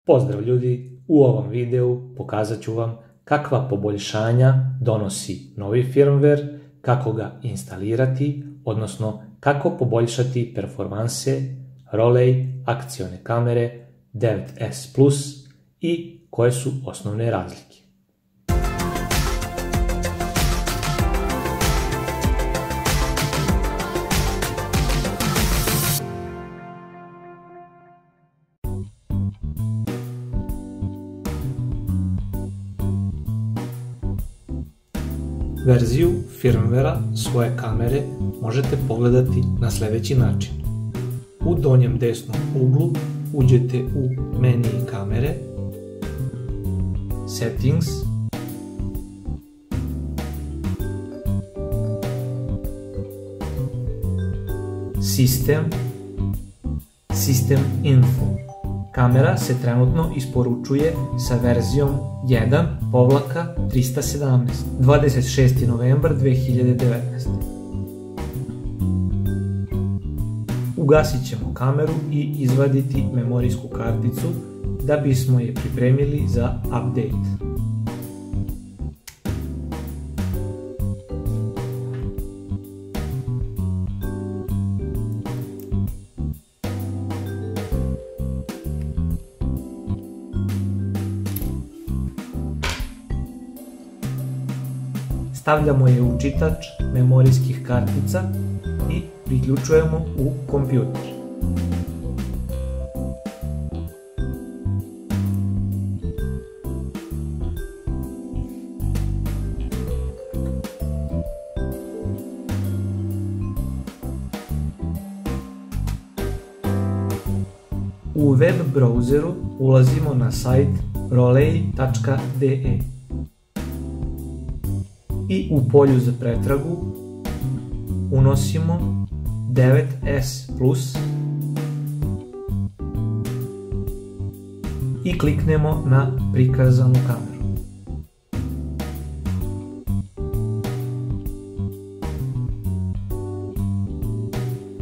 Pozdrav ljudi, u ovom videu pokazat ću vam kakva poboljšanja donosi novi firmware, kako ga instalirati, odnosno kako poboljšati performanse Rolei akcione kamere 9S Plus i koje su osnovne razlike. Verziju firmwarea svoje kamere možete pogledati na sljedeći način. U donjem desnom uglu uđete u menu kamere, Settings, System Info. Kamera se trenutno isporučuje sa verzijom 1/317, 26. novembar 2019. Ugasit ćemo kameru i izvaditi memorijsku karticu da bismo je pripremili za update. Stavljamo je u čitač memorijskih kartica i priključujemo u kompjuter. U web browseru ulazimo na sajt rolei.de i u polju za pretragu unosimo 9S Plus i kliknemo na prikazanu kameru.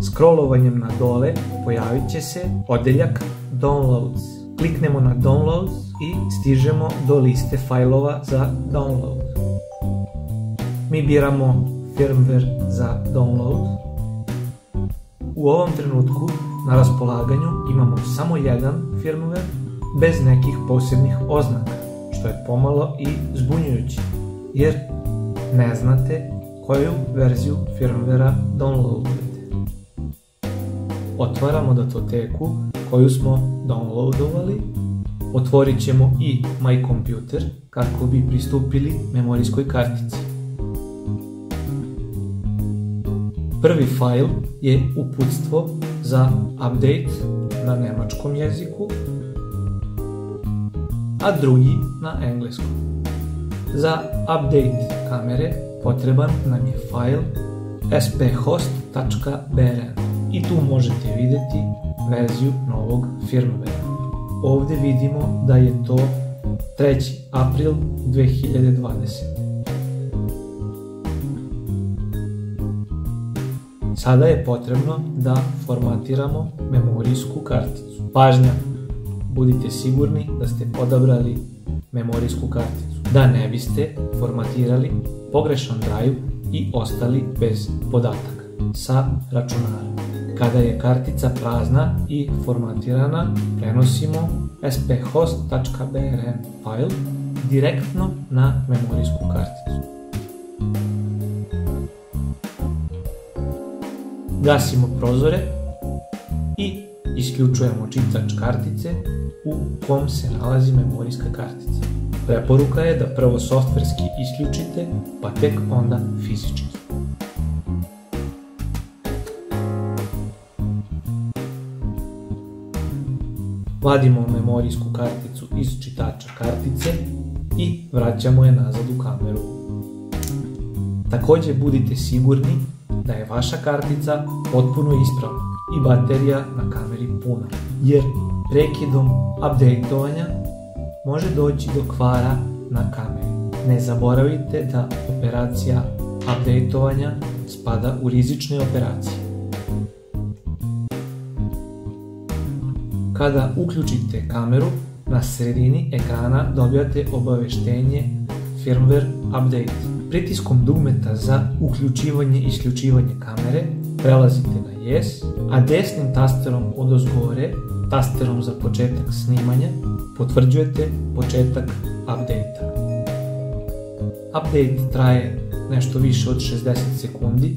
Scrollovanjem na dole pojavit će se odeljak Downloads. Kliknemo na Downloads i stižemo do liste fajlova za download. Mi biramo firmware za download. U ovom trenutku na raspolaganju imamo samo jedan firmware bez nekih posebnih oznaka, što je pomalo i zbunjujuće, jer ne znate koju verziju firmwarea downloadujete. Otvaramo datoteku koju smo downloadovali, otvorit ćemo i My Computer kako bi pristupili memorijskoj kartici. Prvi fajl je uputstvo za update na nemačkom jeziku, a drugi na engleskom. Za update kamere potreban nam je fajl sphost.brn i tu možete vidjeti verziju novog firmwarea. Ovdje vidimo da je to 3. april 2020. Sada je potrebno da formatiramo memorijsku karticu. Pažnja! Budite sigurni da ste odabrali memorijsku karticu, da ne biste formatirali pogrešan drive i ostali bez podataka sa računara. Kada je kartica prazna i formatirana, prenosimo sphost.brn fajl direktno na memorijsku karticu. Gasimo prozore i isključujemo čitač kartice u kom se nalazi memorijska kartica. Preporuka je da prvo softverski isključite, pa tek onda fizički. Vadimo memorijsku karticu iz čitača kartice i vraćamo je nazad u kameru. Također budite sigurni da je vaša kartica potpuno ispravna i baterija na kameri puna, jer prekidom updateovanja može doći do kvara na kameri. Ne zaboravite da operacija updateovanja spada u rizične operacije. Kada uključite kameru, Na sredini ekrana dobijate obaveštenje Firmware Update. Pritiskom dugmeta za uključivanje i isključivanje kamere prelazite na Yes, a desnim tasterom odozgore, tasterom za početak snimanja, potvrđujete početak update-a. Update traje nešto više od 60 sekundi,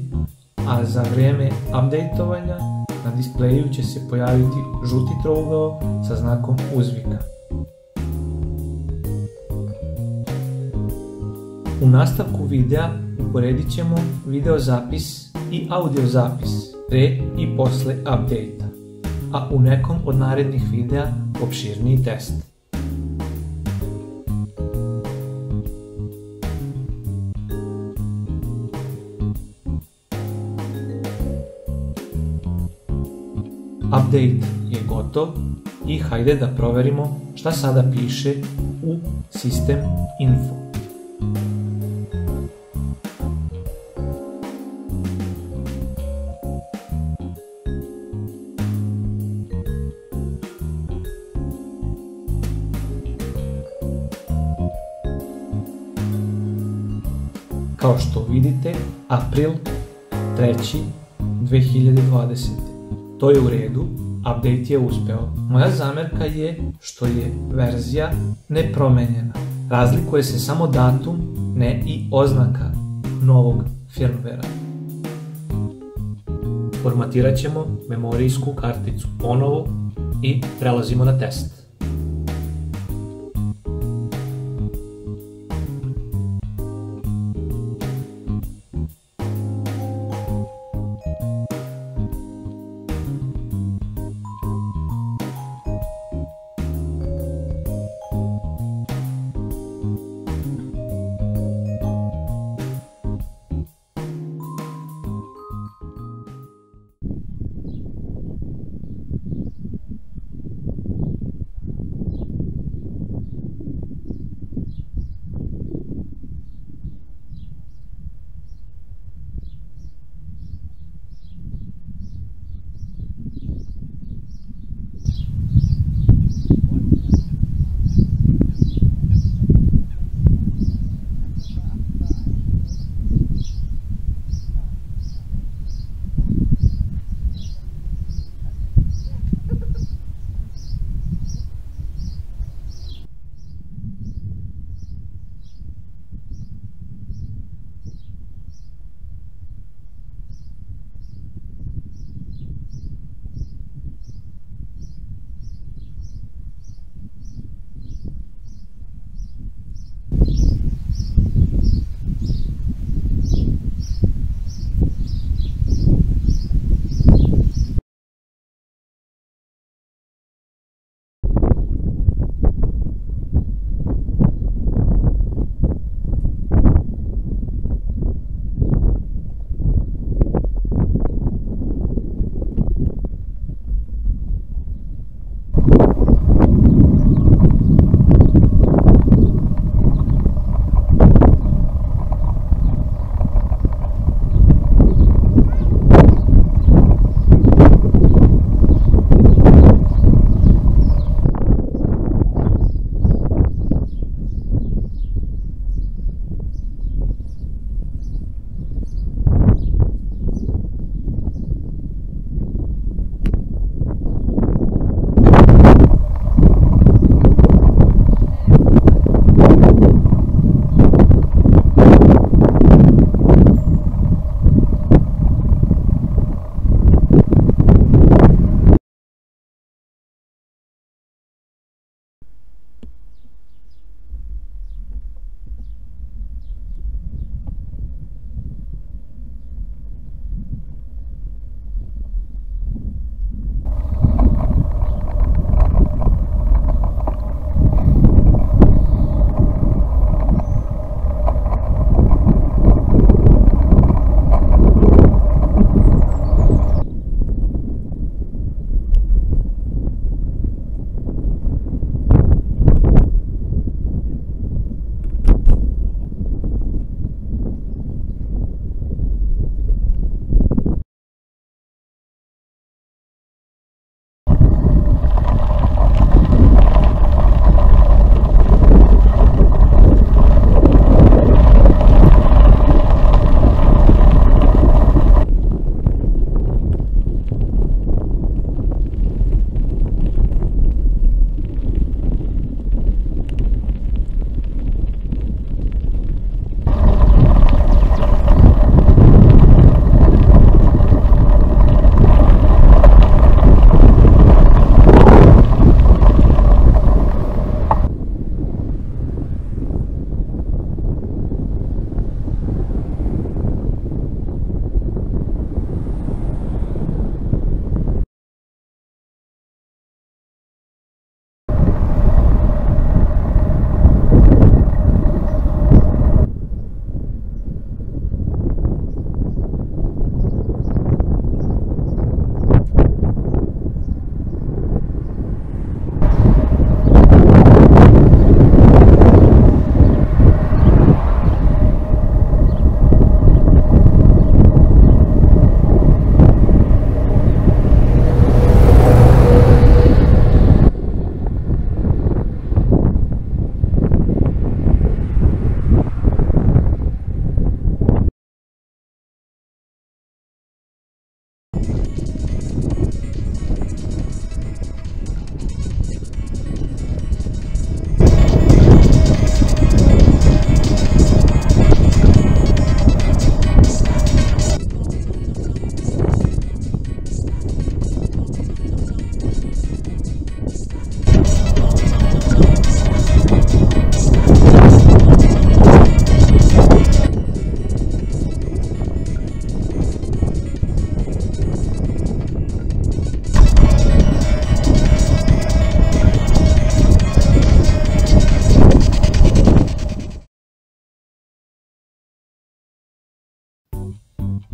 a za vrijeme updateovanja na displeju će se pojaviti žuti trougao sa znakom uzvika. U nastavku videa uporedit ćemo video zapis i audio zapis pre i posle update-a, a u nekom od narednih videa opširniji test. Update je gotov i hajde da proverimo šta sada piše u System Info. Kao što vidite, april 3. 2020. To je u redu, update je uspeo. Moja zamerka je što je verzija nepromenjena. Razlikuje se samo datum, ne i oznaka novog firmwarea. Formatirat ćemo memorijsku karticu ponovo i prelazimo na test.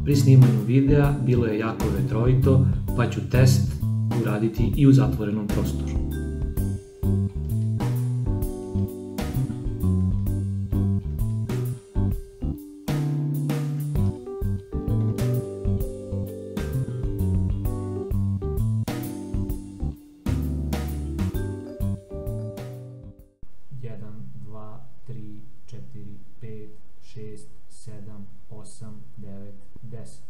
Pri snimanju videa bilo je jako vetrovito, pa ću test uraditi i u zatvorenom prostoru. Jedan, dva, tri, četiri, pet, šest, sedam, osam, devet, 10.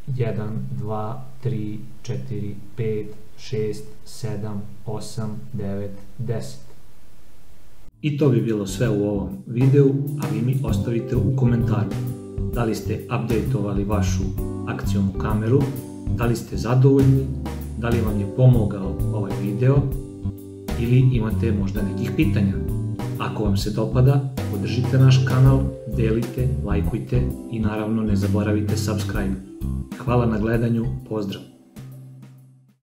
1, 2, 3, 4, 5, 6, 7, 8, 9, 10. I to bi bilo sve u ovom videu, a vi mi ostavite u komentaru da li ste updateovali vašu akcionu kameru, da li ste zadovoljni, da li vam je pomogao ovaj video ili imate možda nekih pitanja. Ako vam se dopada, podržite naš kanal, delite, lajkujte i naravno ne zaboravite subscribe. Hvala na gledanju, pozdrav!